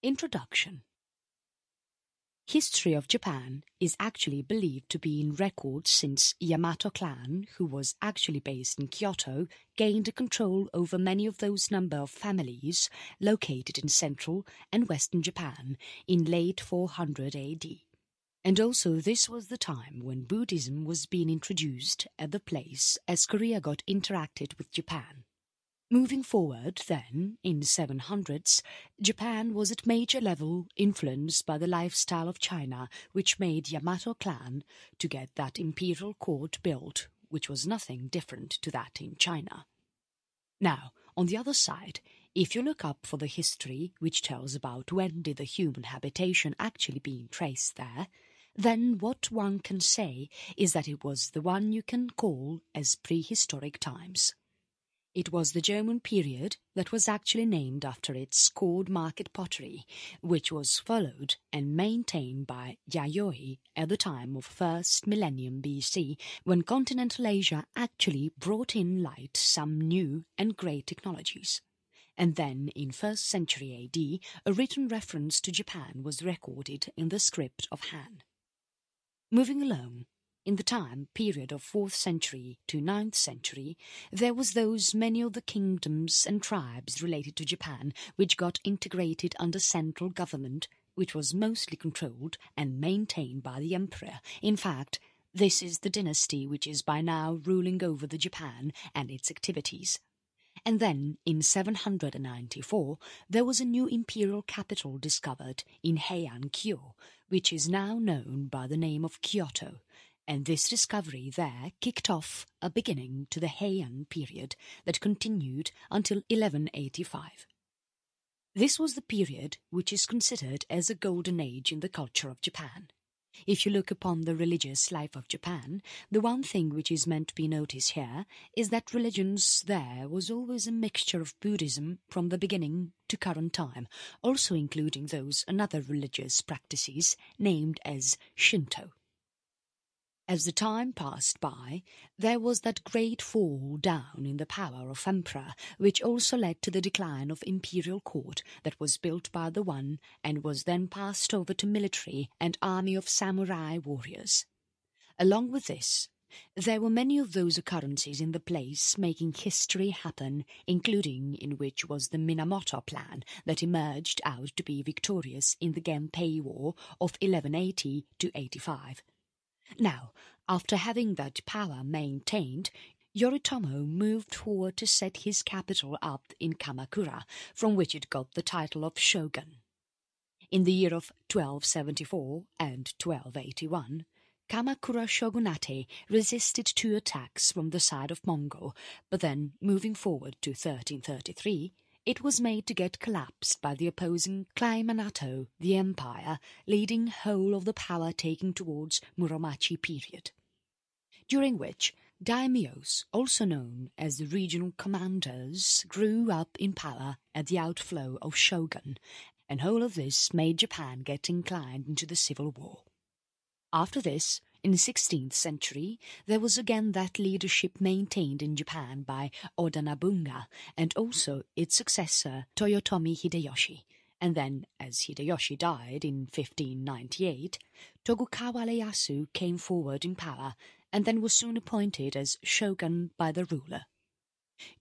Introduction. History of Japan is actually believed to be in record since Yamato clan, who was actually based in Kyoto, gained control over many of those number of families located in central and western Japan in late 400 AD. And also this was the time when Buddhism was being introduced at the place as Korea got interacted with Japan. Moving forward, then, in 700s, Japan was at major level influenced by the lifestyle of China, which made Yamato clan to get that imperial court built, which was nothing different to that in China. Now, on the other side, if you look up for the history which tells about when did the human habitation actually being traced there, then what one can say is that it was the one you can call as prehistoric times. It was the German period that was actually named after its cord market pottery, which was followed and maintained by Yayoi at the time of first millennium BC, when continental Asia actually brought in light some new and great technologies. And then in 1st century AD, a written reference to Japan was recorded in the script of Han. Moving along, in the time period of 4th century to 9th century, there was those many of the kingdoms and tribes related to Japan which got integrated under central government, which was mostly controlled and maintained by the emperor. In fact, this is the dynasty which is by now ruling over the Japan and its activities. And then, in 794, there was a new imperial capital discovered in Heian-kyo, which is now known by the name of Kyoto. And this discovery there kicked off a beginning to the Heian period that continued until 1185. This was the period which is considered as a golden age in the culture of Japan. If you look upon the religious life of Japan, the one thing which is meant to be noticed here is that religions there was always a mixture of Buddhism from the beginning to current time, also including those and other religious practices named as Shinto. As the time passed by, there was that great fall down in the power of emperor, which also led to the decline of imperial court that was built by the one and was then passed over to military and army of samurai warriors. Along with this, there were many of those occurrences in the place making history happen, including in which was the Minamoto plan that emerged out to be victorious in the Genpei War of 1180 to 85. Now, after having that power maintained, Yoritomo moved forward to set his capital up in Kamakura, from which it got the title of shogun. In the year of 1274 and 1281, Kamakura shogunate resisted 2 attacks from the side of Mongol, but then, moving forward to 1333, it was made to get collapsed by the opposing Minamoto, the empire, leading whole of the power taking towards Muromachi period, during which daimyos, also known as the regional commanders, grew up in power at the outflow of shogun, and whole of this made Japan get inclined into the civil war. After this, in the 16th century, there was again that leadership maintained in Japan by Oda Nobunaga and also its successor Toyotomi Hideyoshi. And then, as Hideyoshi died in 1598, Tokugawa Ieyasu came forward in power and then was soon appointed as shogun by the ruler.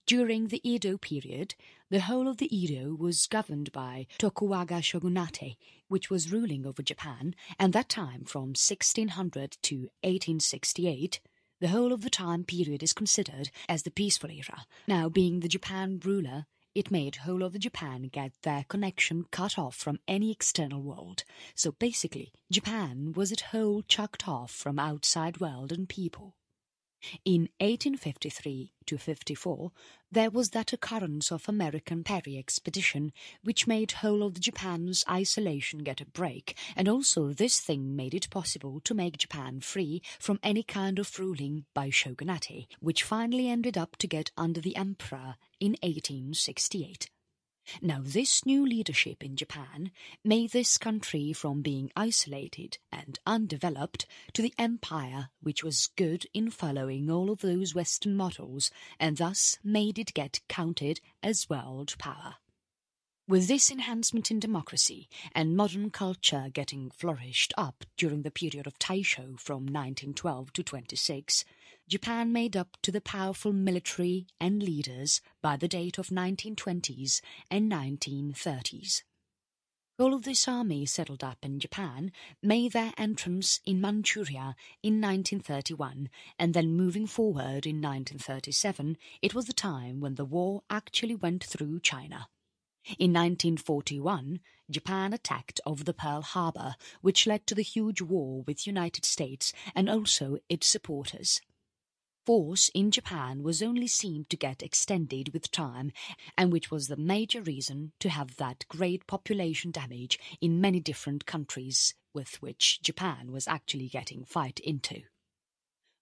During the Edo period, the whole of the Edo was governed by Tokugawa shogunate, which was ruling over Japan, and that time from 1600 to 1868, the whole of the time period is considered as the peaceful era. Now, being the Japan ruler, it made whole of the Japan get their connection cut off from any external world. So basically, Japan was at whole chucked off from outside world and people. In 1853 to 54, there was that occurrence of American Perry expedition, which made whole of the Japan's isolation get a break, and also this thing made it possible to make Japan free from any kind of ruling by shogunate, which finally ended up to get under the emperor in 1868. Now, this new leadership in Japan made this country from being isolated and undeveloped to the empire which was good in following all of those Western models and thus made it get counted as world power. With this enhancement in democracy and modern culture getting flourished up during the period of Taisho from 1912 to 26, Japan made up to the powerful military and leaders by the date of 1920s and 1930s. All of this army settled up in Japan made their entrance in Manchuria in 1931, and then moving forward in 1937, it was the time when the war actually went through China. In 1941, Japan attacked over the Pearl Harbor, which led to the huge war with United States and also its supporters. Force in Japan was only seen to get extended with time, and which was the major reason to have that great population damage in many different countries with which Japan was actually getting fight into.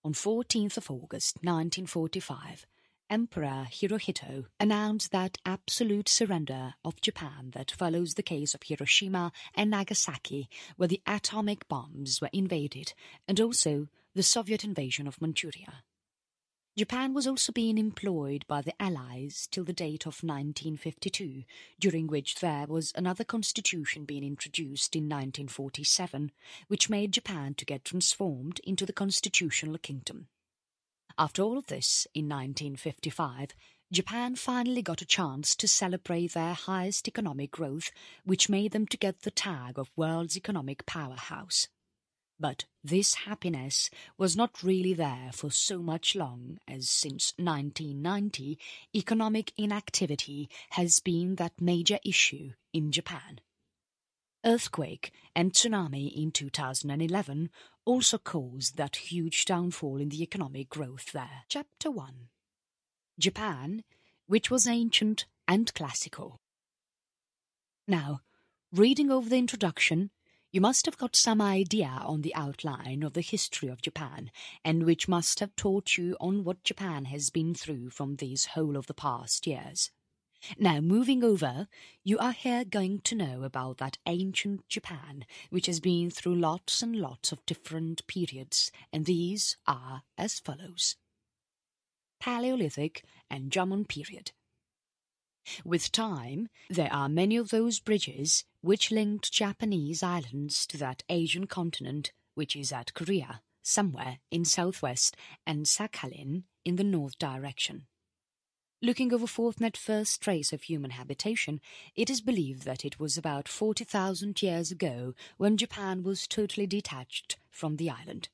On 14th of August 1945, Emperor Hirohito announced that absolute surrender of Japan that follows the case of Hiroshima and Nagasaki, where the atomic bombs were invaded, and also the Soviet invasion of Manchuria. Japan was also being employed by the Allies till the date of 1952, during which there was another constitution being introduced in 1947, which made Japan to get transformed into the constitutional kingdom. After all of this, in 1955, Japan finally got a chance to celebrate their highest economic growth, which made them to get the tag of world's economic powerhouse. But this happiness was not really there for so much long, as since 1990, economic inactivity has been that major issue in Japan. Earthquake and tsunami in 2011 also caused that huge downfall in the economic growth there. Chapter 1. Japan, which was ancient and classical. Now, reading over the introduction, you must have got some idea on the outline of the history of Japan, and which must have taught you on what Japan has been through from these whole of the past years. Now, moving over, you are here going to know about that ancient Japan, which has been through lots and lots of different periods, and these are as follows. Paleolithic and Jomon Period. With time, there are many of those bridges which linked Japanese islands to that Asian continent, which is at Korea, somewhere in southwest, and Sakhalin in the north direction. Looking over Forthnet first trace of human habitation, it is believed that it was about 40,000 years ago when Japan was totally detached from the island.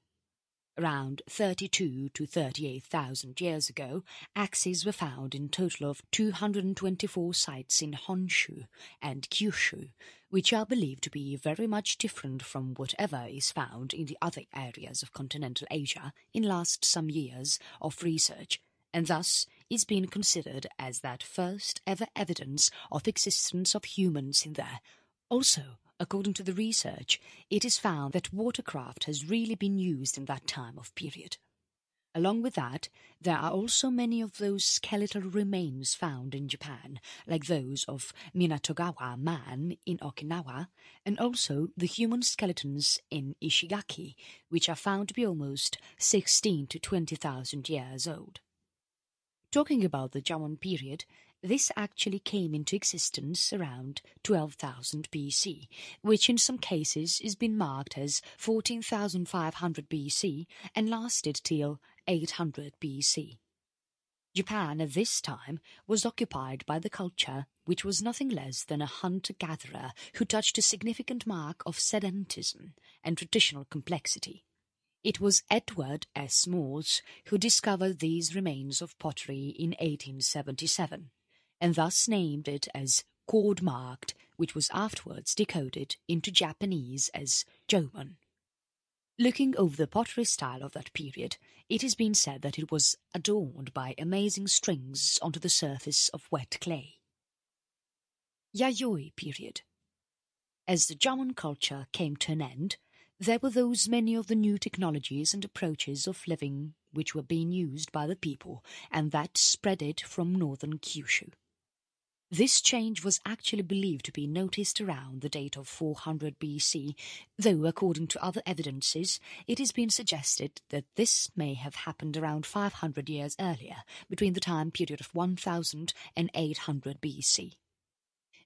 Around 32 to 38,000 years ago, axes were found in total of 224 sites in Honshu and Kyushu, which are believed to be very much different from whatever is found in the other areas of continental Asia in last some years of research, and thus is being considered as that first ever evidence of existence of humans in there. Also, according to the research, it is found that watercraft has really been used in that time of period. Along with that, there are also many of those skeletal remains found in Japan, like those of Minatogawa man in Okinawa, and also the human skeletons in Ishigaki, which are found to be almost 16 to 20,000 years old. Talking about the Jomon period, this actually came into existence around 12,000 BC, which in some cases is been marked as 14,500 BC and lasted till 800 BC. Japan at this time was occupied by the culture which was nothing less than a hunter-gatherer who touched a significant mark of sedentism and traditional complexity. It was Edward S. Morse who discovered these remains of pottery in 1877, and thus named it as cord-marked, which was afterwards decoded into Japanese as Jomon. Looking over the pottery style of that period, it has been said that it was adorned by amazing strings onto the surface of wet clay. Yayoi Period. As the Jomon culture came to an end, there were those many of the new technologies and approaches of living which were being used by the people, and that spread it from northern Kyushu. This change was actually believed to be noticed around the date of 400 BC, though according to other evidences, it has been suggested that this may have happened around 500 years earlier, between the time period of 1000 and 800 BC.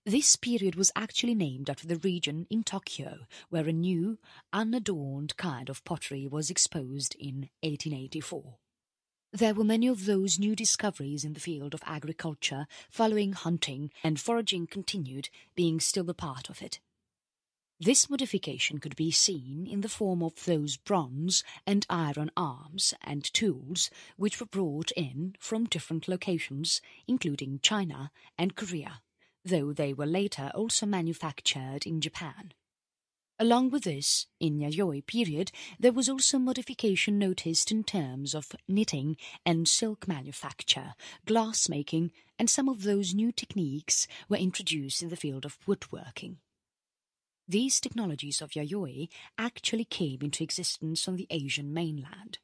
This period was actually named after the region in Tokyo where a new, unadorned kind of pottery was exposed in 1884. There were many of those new discoveries in the field of agriculture following hunting, and foraging continued, being still a part of it. This modification could be seen in the form of those bronze and iron arms and tools which were brought in from different locations, including China and Korea, though they were later also manufactured in Japan. Along with this, in Yayoi period, there was also modification noticed in terms of knitting and silk manufacture, glassmaking, and some of those new techniques were introduced in the field of woodworking. These technologies of Yayoi actually came into existence on the Asian mainland.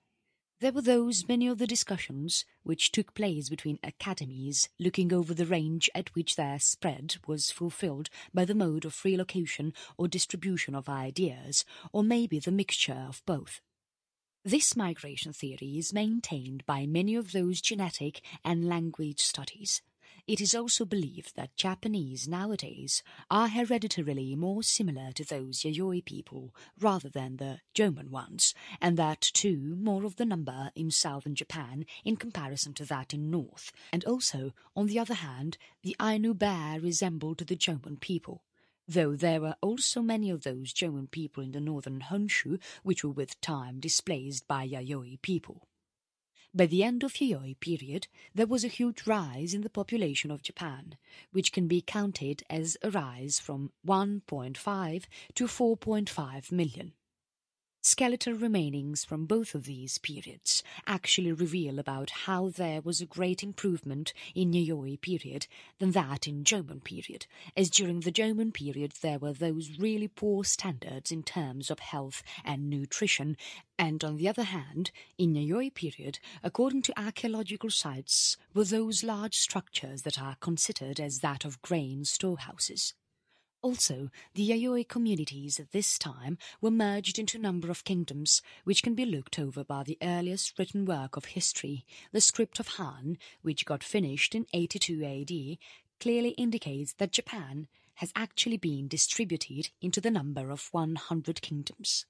There were many of the discussions which took place between academies looking over the range at which their spread was fulfilled by the mode of relocation or distribution of ideas, or maybe the mixture of both. This migration theory is maintained by many of those genetic and language studies. It is also believed that Japanese nowadays are hereditarily more similar to those Yayoi people rather than the Jomon ones, and that too more of the number in southern Japan in comparison to that in north, and also, on the other hand, the Ainu bear resembled the Jomon people, though there were also many of those Jomon people in the northern Honshu which were with time displaced by Yayoi people. By the end of Yayoi period, there was a huge rise in the population of Japan, which can be counted as a rise from 1.5 to 4.5 million. Skeletal remainings from both of these periods actually reveal about how there was a great improvement in Yayoi period than that in Jomon period, as during the Jomon period there were those really poor standards in terms of health and nutrition, and on the other hand, in Yayoi period, according to archaeological sites, were those large structures that are considered as that of grain storehouses. Also, the Yayoi communities at this time were merged into a number of kingdoms, which can be looked over by the earliest written work of history, the script of Han, which got finished in 82 AD, clearly indicates that Japan has actually been distributed into the number of 100 kingdoms.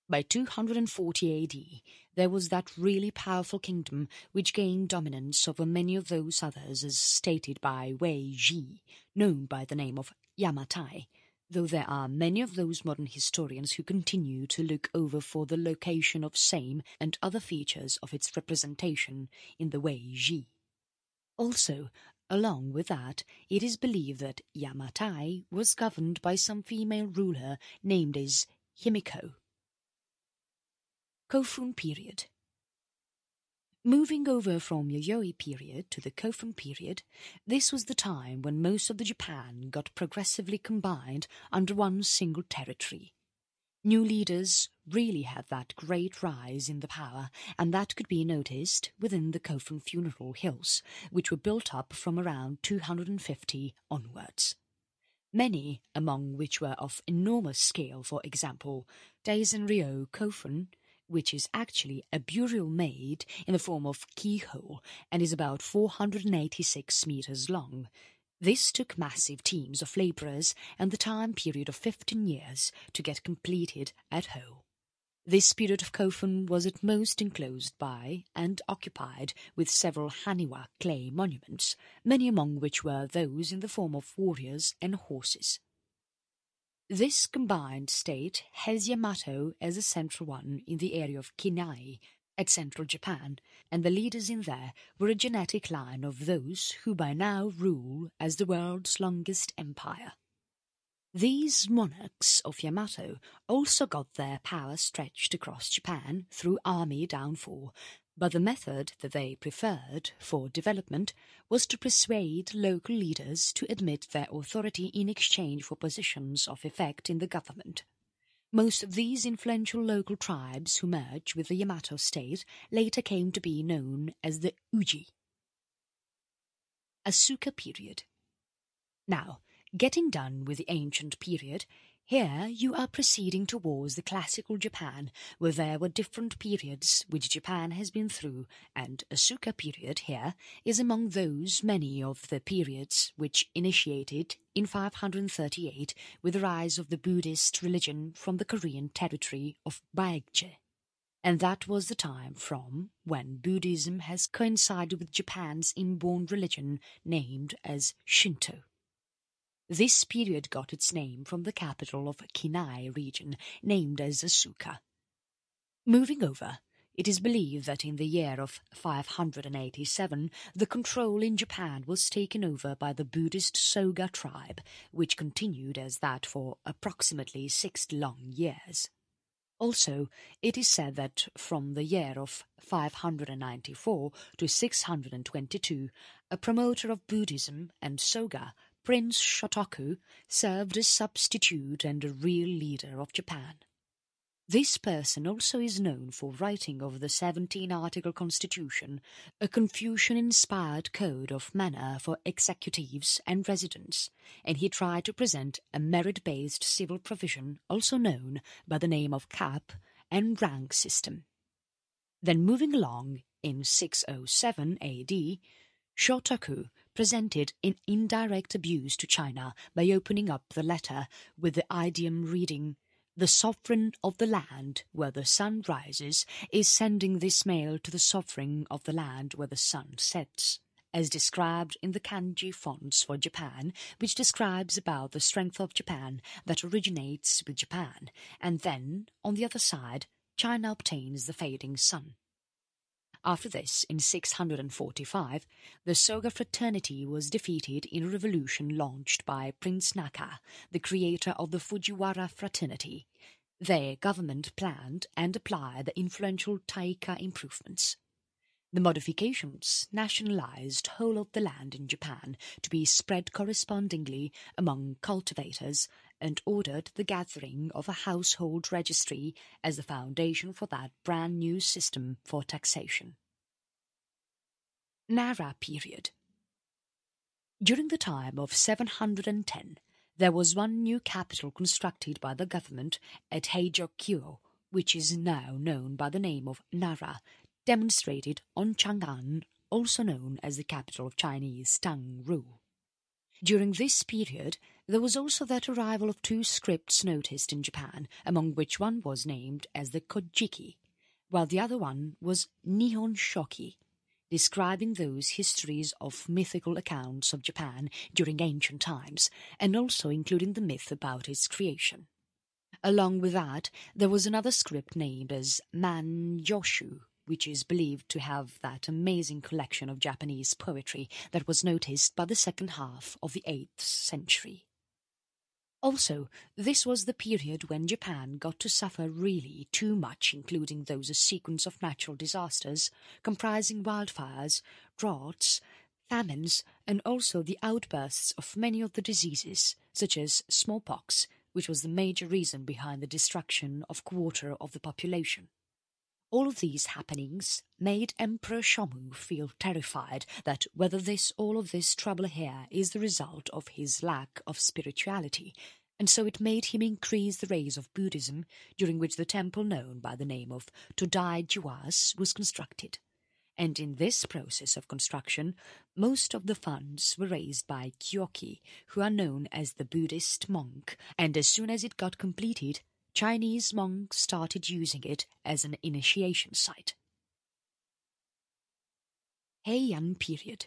By 240 AD, there was that really powerful kingdom which gained dominance over many of those others as stated by Wei Ji, known by the name of Yamatai, though there are many of those modern historians who continue to look over for the location of same and other features of its representation in the Wei Ji. Also, along with that, it is believed that Yamatai was governed by some female ruler named as Himiko. Kofun Period. Moving over from Yayoi period to the Kofun period, this was the time when most of the Japan got progressively combined under one single territory. New leaders really had that great rise in the power, and that could be noticed within the Kofun funeral hills, which were built up from around 250 onwards. Many, among which were of enormous scale, for example, Daizenryo Kofun, which is actually a burial made in the form of keyhole and is about 486 meters long. This took massive teams of labourers and the time period of 15 years to get completed at whole. This period of Kofun was at most enclosed by and occupied with several Haniwa clay monuments, many among which were those in the form of warriors and horses. This combined state has Yamato as a central one in the area of Kinai at central Japan, and the leaders in there were a genetic line of those who by now rule as the world's longest empire. These monarchs of Yamato also got their power stretched across Japan through army downfall, but the method that they preferred for development was to persuade local leaders to admit their authority in exchange for positions of effect in the government. Most of these influential local tribes who merged with the Yamato state later came to be known as the Uji. Asuka Period. Now, getting done with the ancient period, Here you are proceeding towards the classical Japan, where there were different periods which Japan has been through, and Asuka period here is among those many of the periods which initiated in 538 with the rise of the Buddhist religion from the Korean territory of Baekje. And that was the time from when Buddhism has coincided with Japan's inborn religion named as Shinto. This period got its name from the capital of Kinai region, named as Asuka. Moving over, it is believed that in the year of 587, the control in Japan was taken over by the Buddhist Soga tribe, which continued as that for approximately 60 long years. Also, it is said that from the year of 594 to 622, a promoter of Buddhism and Soga, Prince Shotoku, served as substitute and a real leader of Japan. This person also is known for writing of the 17-article constitution, a Confucian-inspired code of manner for executives and residents, and he tried to present a merit-based civil provision also known by the name of cap and rank system. Then moving along, in 607 AD, Shotoku presented an indirect abuse to China by opening up the letter with the idiom reading, "The sovereign of the land where the sun rises is sending this mail to the sovereign of the land where the sun sets," as described in the kanji fonts for Japan, which describes about the strength of Japan that originates with Japan, and then, on the other side, China obtains the fading sun. After this, in 645, the Soga fraternity was defeated in a revolution launched by Prince Naka, the creator of the Fujiwara fraternity. Their government planned and applied the influential Taika improvements. The modifications nationalized whole of the land in Japan to be spread correspondingly among cultivators and ordered the gathering of a household registry as the foundation for that brand new system for taxation. Nara Period. During the time of 710, there was one new capital constructed by the government at Heijokyo, which is now known by the name of Nara, demonstrated on Chang'an, also known as the capital of Chinese Tang rule. During this period, there was also that arrival of two scripts noticed in Japan, among which one was named as the Kojiki, while the other one was Nihon Shoki, describing those histories of mythical accounts of Japan during ancient times, and also including the myth about its creation. Along with that, there was another script named as Man Yoshu, which is believed to have that amazing collection of Japanese poetry that was noticed by the second half of the 8th century. Also, this was the period when Japan got to suffer really too much, including those a sequence of natural disasters comprising wildfires, droughts, famines, and also the outbursts of many of the diseases, such as smallpox, which was the major reason behind the destruction of a quarter of the population. All of these happenings made Emperor Shomu feel terrified that whether all of this trouble here is the result of his lack of spirituality, and so it made him increase the rise of Buddhism, during which the temple known by the name of Todai Jiwas was constructed. And in this process of construction, most of the funds were raised by Kyoki, who are known as the Buddhist monk, and as soon as it got completed, Chinese monks started using it as an initiation site. Heian Period.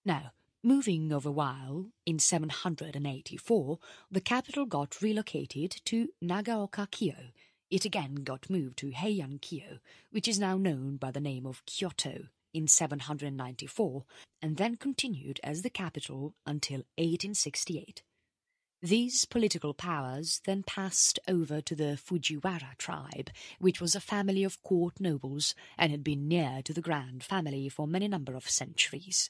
Now, moving over a while, in 784, the capital got relocated to Nagaoka-kyo. It again got moved to Heian-kyo, which is now known by the name of Kyoto, in 794, and then continued as the capital until 1868. These political powers then passed over to the Fujiwara tribe, which was a family of court nobles and had been near to the Grand Family for many number of centuries.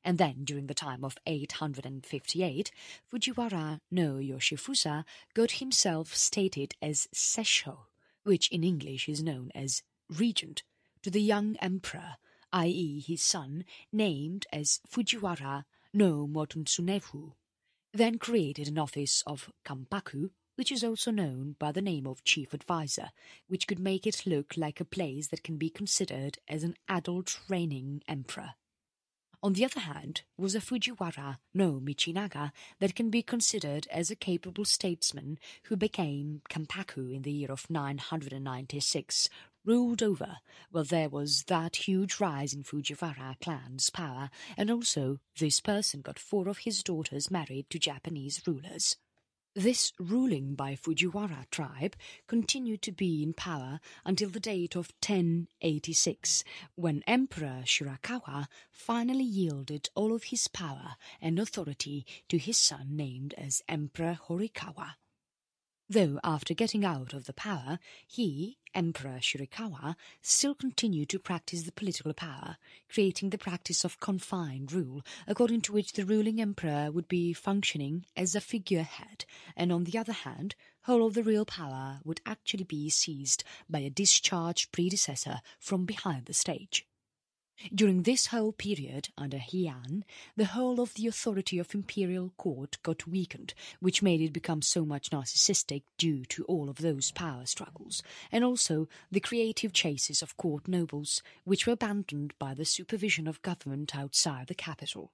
And then, during the time of 858, Fujiwara no Yoshifusa got himself stated as Sessho, which in English is known as regent, to the young emperor, i.e. his son, named as Fujiwara no Mototsunefu. then created an office of Kampaku, which is also known by the name of Chief Advisor, which could make it look like a place that can be considered as an adult reigning emperor. On the other hand, was a Fujiwara no Michinaga that can be considered as a capable statesman who became Kampaku in the year of 996, ruled over. Well, there was that huge rise in Fujiwara clan's power, and also this person got 4 of his daughters married to Japanese rulers. This ruling by Fujiwara tribe continued to be in power until the date of 1086, when Emperor Shirakawa finally yielded all of his power and authority to his son named as Emperor Horikawa. Though after getting out of the power, he, Emperor Shirakawa, still continued to practice the political power, creating the practice of confined rule, according to which the ruling emperor would be functioning as a figurehead, and on the other hand, whole of the real power would actually be seized by a discharged predecessor from behind the stage. During this whole period, under Heian, the whole of the authority of imperial court got weakened, which made it become so much narcissistic due to all of those power struggles, and also the creative chases of court nobles, which were abandoned by the supervision of government outside the capital.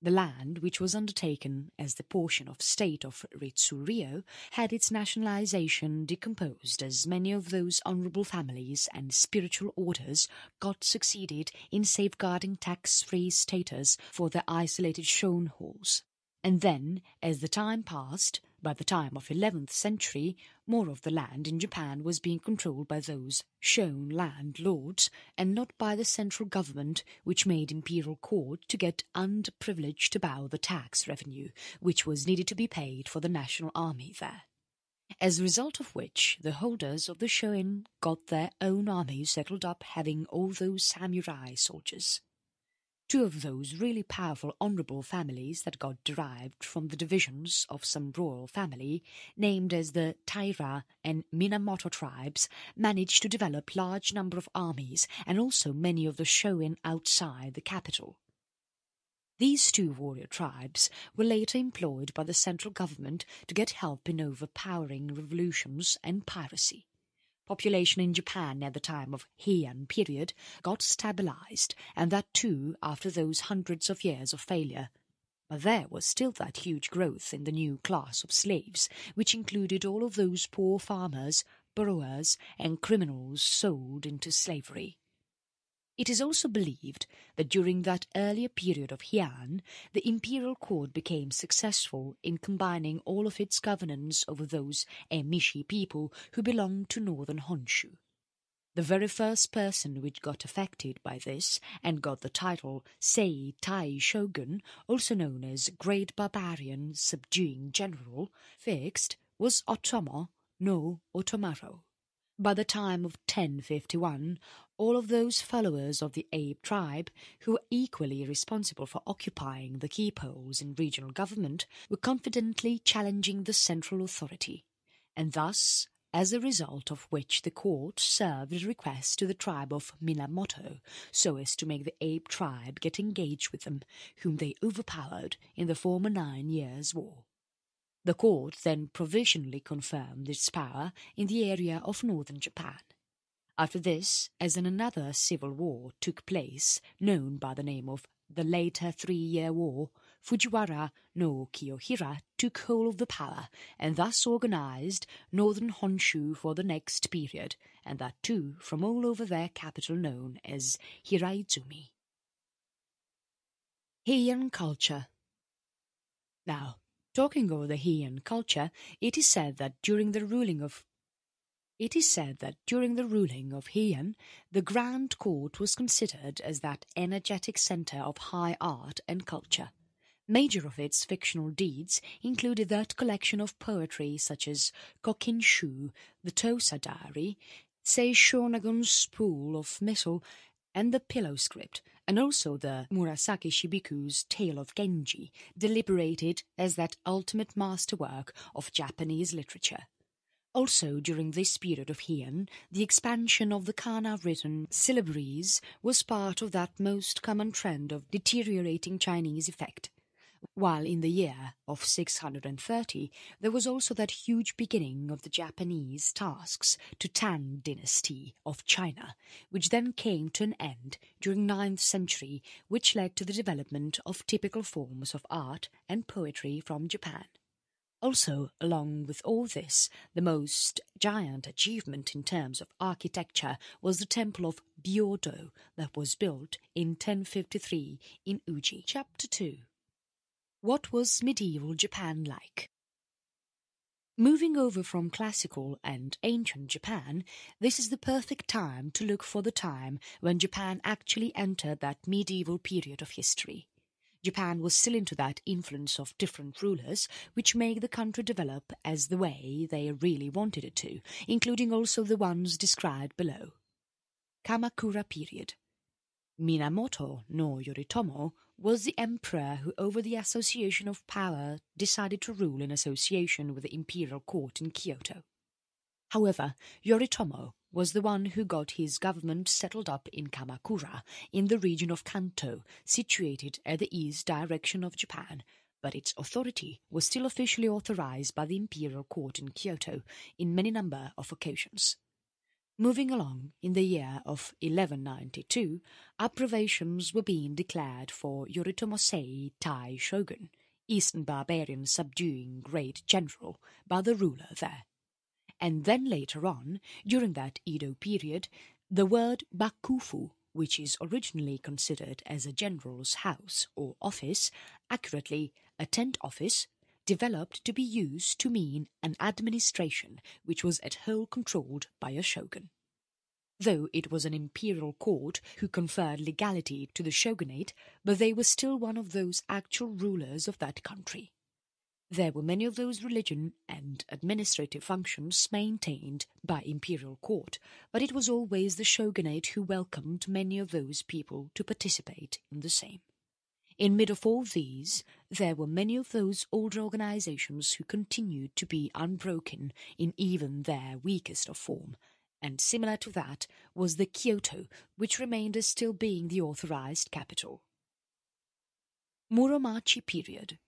The land, which was undertaken as the portion of state of Ritsuryo, had its nationalization decomposed as many of those honorable families and spiritual orders got succeeded in safeguarding tax-free status for their isolated shown halls. And then, as the time passed, by the time of 11th century, more of the land in Japan was being controlled by those shown landlords and not by the central government, which made imperial court to get underprivileged about the tax revenue, which was needed to be paid for the national army there. As a result of which, the holders of the shoin got their own army settled up having all those samurai soldiers. 2 of those really powerful honourable families that got derived from the divisions of some royal family, named as the Taira and Minamoto tribes, managed to develop large number of armies and also many of the shoin outside the capital. These 2 warrior tribes were later employed by the central government to get help in overpowering revolutions and piracy. Population in Japan at the time of Heian period got stabilized, and that too after those hundreds of years of failure. But there was still that huge growth in the new class of slaves, which included all of those poor farmers, borrowers, and criminals sold into slavery. It is also believed that during that earlier period of Heian, the imperial court became successful in combining all of its governance over those Emishi people who belonged to northern Honshu. The very first person which got affected by this and got the title Sei Tai Shogun, also known as Great Barbarian Subduing General, fixed was Otomo no Otomaru. By the time of 1051, all of those followers of the Abe tribe, who were equally responsible for occupying the key posts in regional government, were confidently challenging the central authority, and thus, as a result of which the court served a request to the tribe of Minamoto, so as to make the Abe tribe get engaged with them, whom they overpowered in the former 9 Years' War. The court then provisionally confirmed its power in the area of northern Japan. After this, as another civil war took place, known by the name of the later 3-Year War, Fujiwara no Kiyohira took hold of the power and thus organized northern Honshu for the next period, and that too from all over their capital known as Hiraizumi. Heian culture. Now, talking over the Heian culture, it is said that during the ruling of Heian, the Grand Court was considered as that energetic center of high art and culture. Major of its fictional deeds included that collection of poetry such as Kokinshu, the Tosa Diary, Seishonagon's Spool of Metal, and the Pillow Script, and also the Murasaki Shibiku's Tale of Genji, deliberated as that ultimate masterwork of Japanese literature. Also, during this period of Heian, the expansion of the kana-written syllabaries was part of that most common trend of deteriorating Chinese effect. while in the year of 630 there was also that huge beginning of the Japanese tasks to Tang dynasty of China, which then came to an end during 9th century, which led to the development of typical forms of art and poetry from Japan. Also, along with all this, the most giant achievement in terms of architecture was the temple of Byodo that was built in 1053 in Uji. Chapter 2. What was medieval Japan like? Moving over from classical and ancient Japan, this is the perfect time to look for the time when Japan actually entered that medieval period of history. Japan was still into that influence of different rulers, which made the country develop as the way they really wanted it to, including also the ones described below. Kamakura Period. Minamoto no Yoritomo was the emperor who, over the association of power, decided to rule in association with the imperial court in Kyoto. However, Yoritomo was the one who got his government settled up in Kamakura, in the region of Kanto, situated at the east direction of Japan, but its authority was still officially authorized by the imperial court in Kyoto in many number of occasions. Moving along, in the year of 1192, approbations were being declared for Yoritomosei Tai Shogun, Eastern barbarian subduing great general, by the ruler there. And then later on, during that Edo period, the word bakufu, which is originally considered as a general's house or office, accurately a tent office, developed to be used to mean an administration which was at whole controlled by a shogun. Though it was an imperial court who conferred legality to the shogunate, but they were still one of those actual rulers of that country. There were many of those religion and administrative functions maintained by imperial court, but it was always the shogunate who welcomed many of those people to participate in the same. In mid of all these, there were many of those older organizations who continued to be unbroken in even their weakest of form, and similar to that was the Kyoto, which remained as still being the authorized capital. Muromachi Period.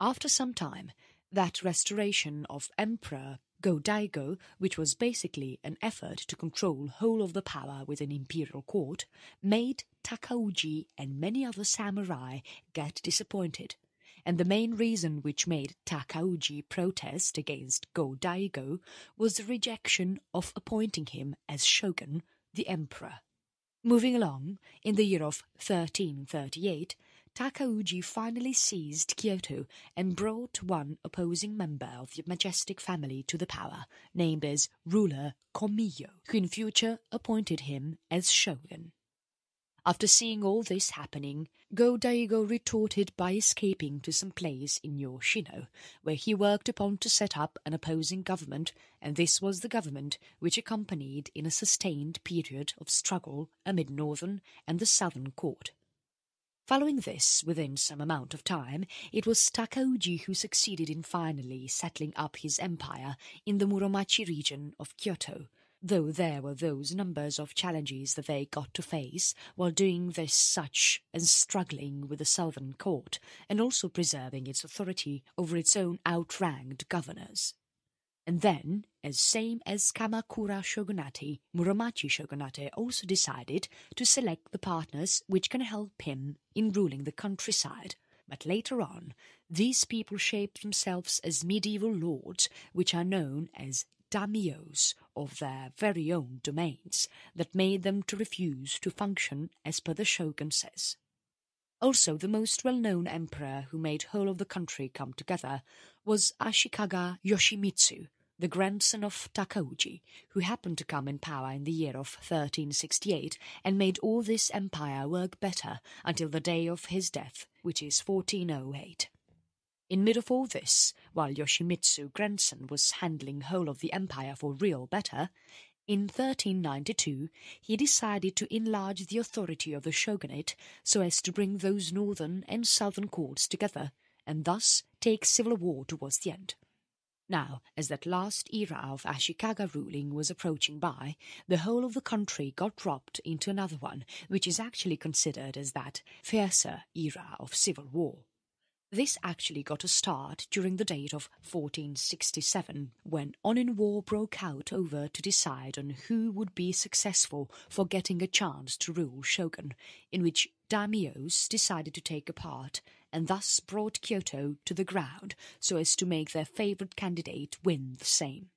After some time, that restoration of Emperor Go-Daigo, which was basically an effort to control whole of the power within imperial court, made Takauji and many other samurai get disappointed, and the main reason which made Takauji protest against Go-Daigo was the rejection of appointing him as shogun, the emperor. Moving along, in the year of 1338, Takauji finally seized Kyoto and brought one opposing member of the majestic family to the power, named as ruler Komiyo, who in future appointed him as shogun. After seeing all this happening, Go-Daigo retorted by escaping to some place in Yoshino, where he worked upon to set up an opposing government, and this was the government which accompanied in a sustained period of struggle amid northern and the southern court. Following this, within some amount of time, it was Takauji who succeeded in finally settling up his empire in the Muromachi region of Kyoto, though there were those numbers of challenges that they got to face while doing this, such as struggling with the southern court and also preserving its authority over its own outranked governors. And then, as same as Kamakura shogunate, Muromachi shogunate also decided to select the partners which can help him in ruling the countryside. But later on, these people shaped themselves as medieval lords, which are known as daimyos of their very own domains, that made them to refuse to function as per the shogun says. Also, the most well-known emperor who made whole of the country come together was Ashikaga Yoshimitsu, the grandson of Takauji, who happened to come in power in the year of 1368 and made all this empire work better until the day of his death, which is 1408. In mid of all this, while Yoshimitsu grandson was handling whole of the empire for real better, in 1392 he decided to enlarge the authority of the shogunate so as to bring those northern and southern courts together, and thus take civil war towards the end. Now, as that last era of Ashikaga ruling was approaching by, the whole of the country got dropped into another one, which is actually considered as that fiercer era of civil war. This actually got a start during the date of 1467, when Onin War broke out over to decide on who would be successful for getting a chance to rule shogun, in which daimyos decided to take a part and thus brought Kyoto to the ground so as to make their favourite candidate win the same.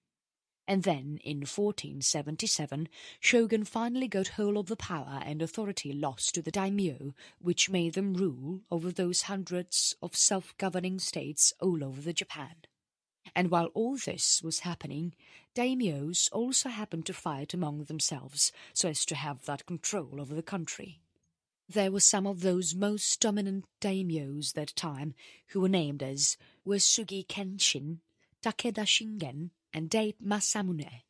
And then, in 1477, shogun finally got hold of the power and authority lost to the daimyo, which made them rule over those hundreds of self-governing states all over the Japan. And while all this was happening, daimyos also happened to fight among themselves so as to have that control over the country. There were some of those most dominant daimyos that time who were named as Uesugi Kenshin, Takeda Shingen, and Date Masamune.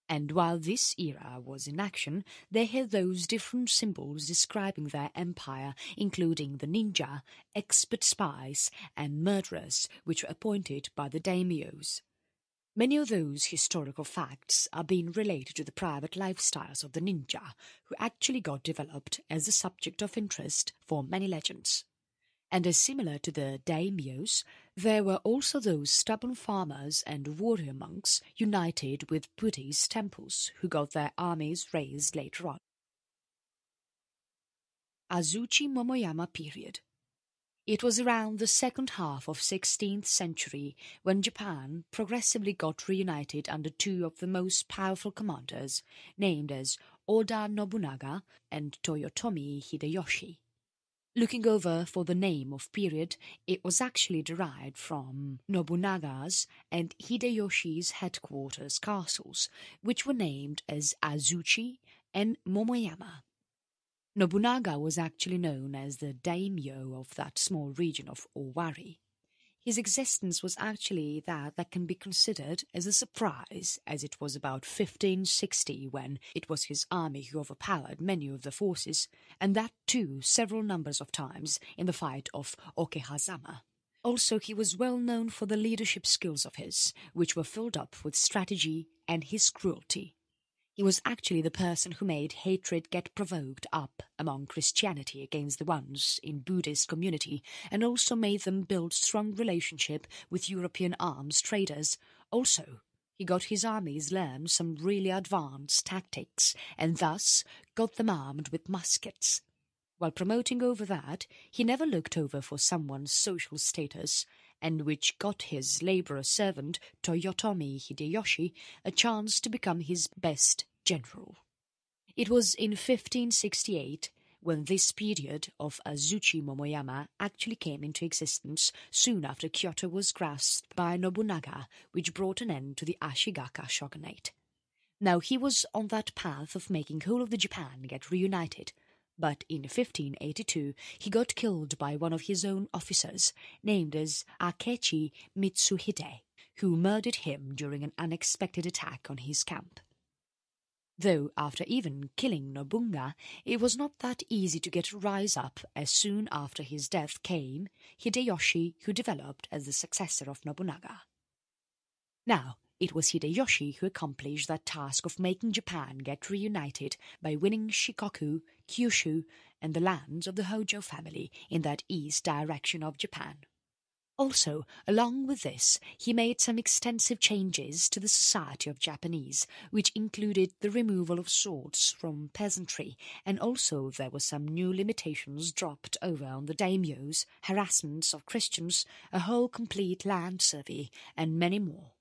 And while this era was in action, they had those different symbols describing their empire, including the ninja, expert spies, and murderers, which were appointed by the daimyos. Many of those historical facts are being related to the private lifestyles of the ninja, who actually got developed as a subject of interest for many legends. And as similar to the daimyos, there were also those stubborn farmers and warrior monks united with Buddhist temples who got their armies raised later on. Azuchi Momoyama Period. It was around the second half of 16th century when Japan progressively got reunited under two of the most powerful commanders, named as Oda Nobunaga and Toyotomi Hideyoshi. Looking over for the name of period, it was actually derived from Nobunaga's and Hideyoshi's headquarters castles, which were named as Azuchi and Momoyama. Nobunaga was actually known as the daimyo of that small region of Owari. His existence was actually that can be considered as a surprise, as it was about 1560 when it was his army who overpowered many of the forces, and that too several numbers of times in the fight of Okehazama. Also, he was well known for the leadership skills of his, which were filled up with strategy and his cruelty. He was actually the person who made hatred get provoked up among Christianity against the ones in Buddhist community, and also made them build strong relationship with European arms traders. Also, he got his armies learn some really advanced tactics, and thus got them armed with muskets. While promoting over that, he never looked over for someone's social status, and which got his labourer servant Toyotomi Hideyoshi a chance to become his best general. It was in 1568 when this period of Azuchi Momoyama actually came into existence, soon after Kyoto was grasped by Nobunaga, which brought an end to the Ashigaka shogunate. Now he was on that path of making whole of the Japan get reunited, but in 1582 he got killed by one of his own officers, named as Akechi Mitsuhide, who murdered him during an unexpected attack on his camp. Though after even killing Nobunaga, it was not that easy to get a rise up, as soon after his death came Hideyoshi, who developed as the successor of Nobunaga. Now, it was Hideyoshi who accomplished that task of making Japan get reunited by winning Shikoku, Kyushu, and the lands of the Hojo family in that east direction of Japan. Also, along with this, he made some extensive changes to the society of Japanese, which included the removal of swords from peasantry, and also there were some new limitations dropped over on the daimyos, harassments of Christians, a whole complete land survey, and many more.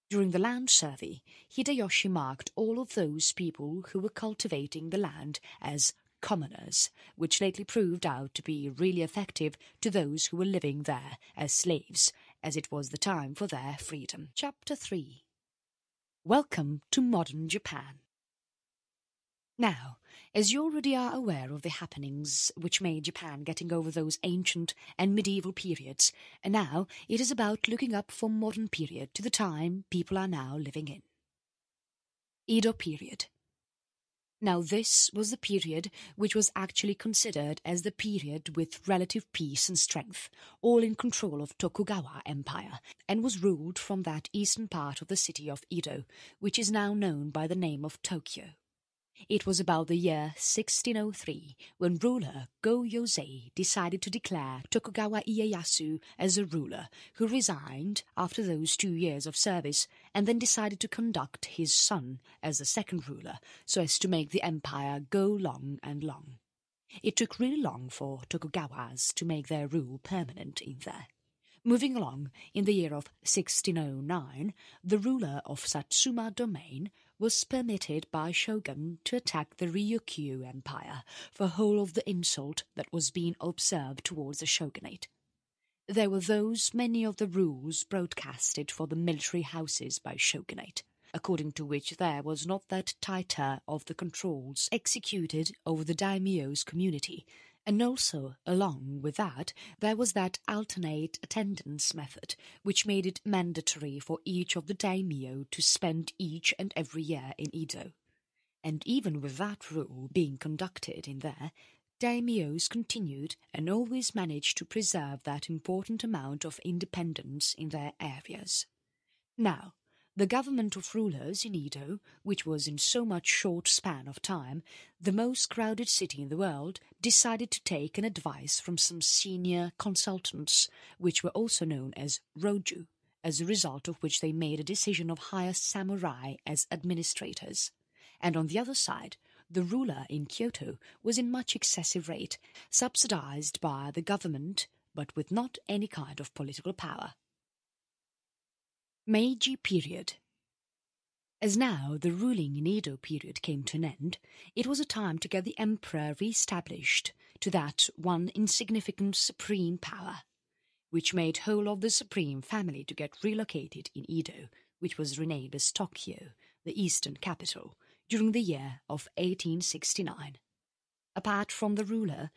During the land survey, Hideyoshi marked all of those people who were cultivating the land as commoners, which lately proved out to be really effective to those who were living there as slaves, as it was the time for their freedom. Chapter 3. Welcome to Modern Japan. Now, as you already are aware of the happenings which made Japan getting over those ancient and medieval periods, and now it is about looking up for modern period to the time people are now living in. Edo Period. Now this was the period which was actually considered as the period with relative peace and strength, all in control of Tokugawa Empire, and was ruled from that eastern part of the city of Edo, which is now known by the name of Tokyo. It was about the year 1603 when ruler Go-Yozei decided to declare Tokugawa Ieyasu as a ruler, who resigned after those 2 years of service and then decided to conduct his son as the second ruler so as to make the empire go long and long. It took really long for Tokugawas to make their rule permanent in there. Moving along, in the year of 1609, the ruler of Satsuma domain was permitted by shogun to attack the Ryukyu Empire for whole of the insult that was being observed towards the shogunate. There were those many of the rules broadcasted for the military houses by shogunate, according to which there was not that tighter of the controls executed over the daimyo's community, and also, along with that, there was that alternate attendance method, which made it mandatory for each of the daimyo to spend each and every year in Edo. And even with that rule being conducted in there, daimyos continued and always managed to preserve that important amount of independence in their areas. Now, the government of rulers in Edo, which was in so much short span of time, the most crowded city in the world, decided to take an advice from some senior consultants, which were also known as roju, as a result of which they made a decision of hire samurai as administrators. And on the other side, the ruler in Kyoto was in much excessive rate, subsidized by the government, but with not any kind of political power. Meiji Period. As now the ruling in Edo period came to an end, it was a time to get the emperor re-established to that one insignificant supreme power, which made whole of the supreme family to get relocated in Edo, which was renamed as Tokyo, the eastern capital, during the year of 1869. Apart from the ruler,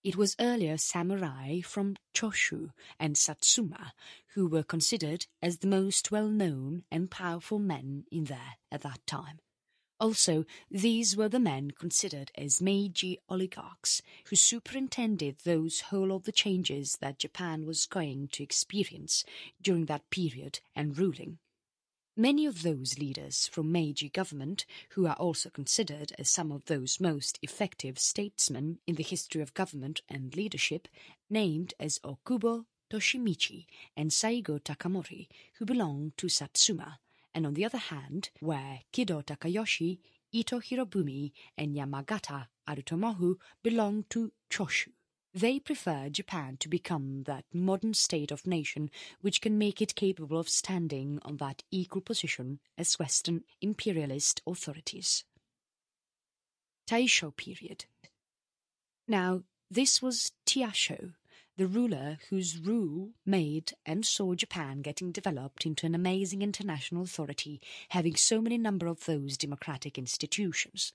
it was earlier samurai from Choshu and Satsuma who were considered as the most well-known and powerful men in there at that time. Also, these were the men considered as Meiji oligarchs who superintended those whole of the changes that Japan was going to experience during that period and ruling. Many of those leaders from Meiji government, who are also considered as some of those most effective statesmen in the history of government and leadership, named as Okubo Toshimichi and Saigo Takamori, who belonged to Satsuma, and on the other hand were Kido Takayoshi, Ito Hirobumi, and Yamagata Arutomohu belonged to Choshu. They prefer Japan to become that modern state of nation which can make it capable of standing on that equal position as Western imperialist authorities. Taisho Period. Now, this was Taisho, the ruler whose rule made and saw Japan getting developed into an amazing international authority, having so many number of those democratic institutions.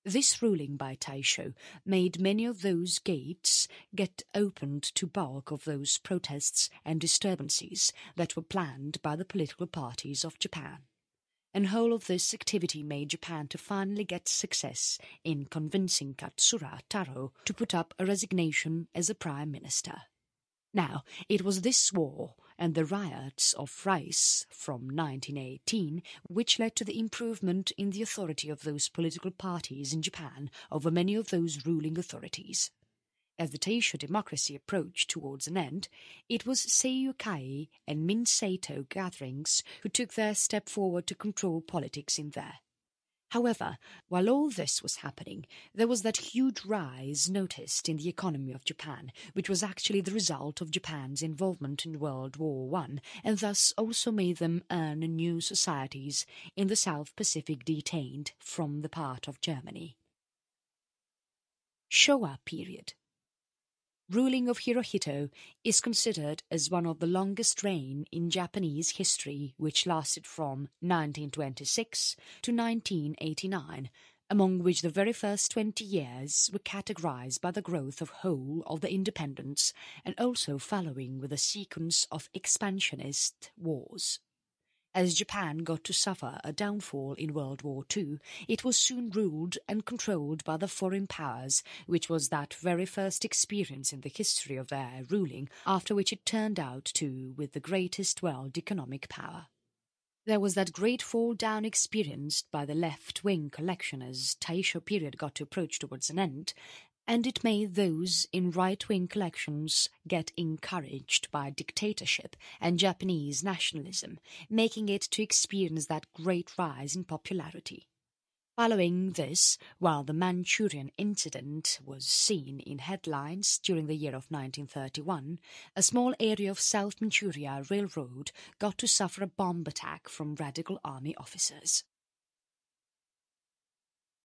This ruling by Taisho made many of those gates get opened to bulk of those protests and disturbances that were planned by the political parties of Japan. And whole of this activity made Japan to finally get success in convincing Katsura Taro to put up a resignation as a prime minister. Now, it was this war and the riots of Rice from 1918 which led to the improvement in the authority of those political parties in Japan over many of those ruling authorities. As the Taisho democracy approached towards an end, it was Seiyukai and Minseito gatherings who took their step forward to control politics in there. However, while all this was happening, there was that huge rise noticed in the economy of Japan, which was actually the result of Japan's involvement in World War I, and thus also made them earn new societies in the South Pacific detained from the part of Germany. Showa Period. Ruling of Hirohito is considered as one of the longest reign in Japanese history, which lasted from 1926 to 1989, among which the very first 20 years were categorized by the growth of whole of the independence and also following with a sequence of expansionist wars. As Japan got to suffer a downfall in World War II, it was soon ruled and controlled by the foreign powers, which was that very first experience in the history of their ruling, after which it turned out to with the greatest world economic power. There was that great fall-down experienced by the left-wing collection as Taisho period got to approach towards an end, and it made those in right-wing collections get encouraged by dictatorship and Japanese nationalism, making it to experience that great rise in popularity. Following this, while the Manchurian incident was seen in headlines during the year of 1931, a small area of South Manchuria Railroad got to suffer a bomb attack from radical army officers.